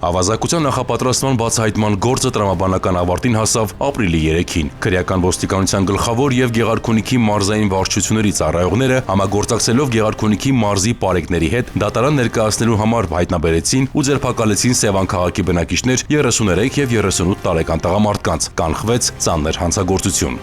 Ավազակության նախապատրաստման բացահայտման գործը տրամաբանական ավարտին հասավ ապրիլի 3-ին։ Քրեական ոստիկանության գլխավոր եւ Գեղարքունիքի մարզային վարչությունների ծառայողները համագործակցելով Գեղարքունիքի մարզի պարեկների հետ դատարան ներկայացնելու համար հայտնաբերեցին ու ձերբակալեցին Սևան քաղաքի բնակիչներ 33 եւ 38 տարեկան տղամարդկանց, կանխվեց ծանր հանցագործություն։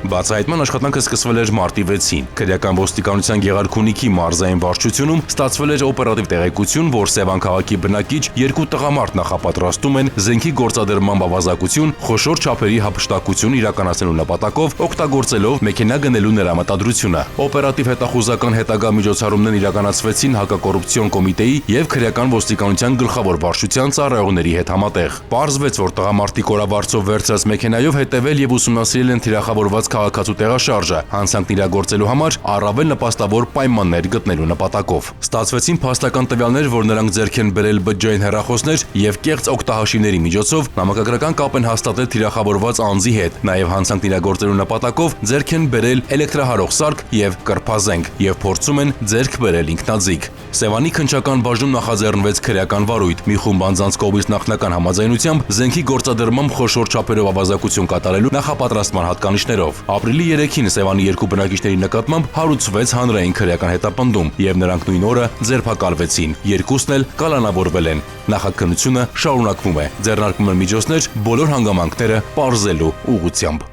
Բացահայտման աշխատանքը սկսվել էր մարտի 6-ին։ Քրեական ոստիկանության Գեղարքունիքի մարզային վարչությունում ստացվել էր օպերատիվ տեղեկություն, որ Սևան քաղաքի բնակիչ երկու տղամարդ նախապատրաստում են զենքի գործադրման ավազակություն, խոշոր չափերի հափշտակություն իրականացնելու նպատակով օգտագործելով մեքենա գնելու նրա մտադրությունը։ Օպերատիվ հետախուզական հետագա միջոցառումներն իրականացվեցին հակակոռուպցիոն կոմիտեի եւ քրեական ոստիկանության գլխավոր վարչության ծառայողների հետ համատեղ։ Պարզվեց, որ տղամարդիկ օրավարձով վերցրած մեքենայով հետևել եւ ուսումնասիրել են թիրախավորված քաղաքացու տեղաշարժը, հանցանքն իրագործելու համար առավել նպաստավոր պայմաններ գտնելու նպատակով։ Ստացվեցին փաստական տվյալներ, որ նրանք ձեռք են բերել բջջային հեռախոսներ եւ կեղծ օգտահաշիվների միջոցով նամակագրական կապ են հաստատել թիրախավորված անձի հետ, նաեւ հանցանքն իրագործելու նպատակով ձեռք են բերել էլեկտրահարող սարք եւ կրփազենք եւ փորձում են ձեռք բերել ինքնաձիգ։ Սևանի քննչական բաժնում նախաձեռնվեց քրեական վարույթ։ Մի խումբ անձանց կողմից նախնական համաձայնությամբ զենքի գործադրմամբ խոշոր չափերով ավազակություն կատարելու նախապատրաստման հատկանիշներով։ Ապրիլի 3-ին Սևանի երկու բնակիչների նկատմամբ հարուցվեց հանրային քրեական հետապնդում եւ նրանք նույն օրը ձերբակալվեցին։ Երկուսն էլ կալանավորվել են։ Նախաքննությունը շարունակվում է։ Ձեռնարկվում են միջոցներ բոլոր հանգամանքները պարզելու ուղղությամբ։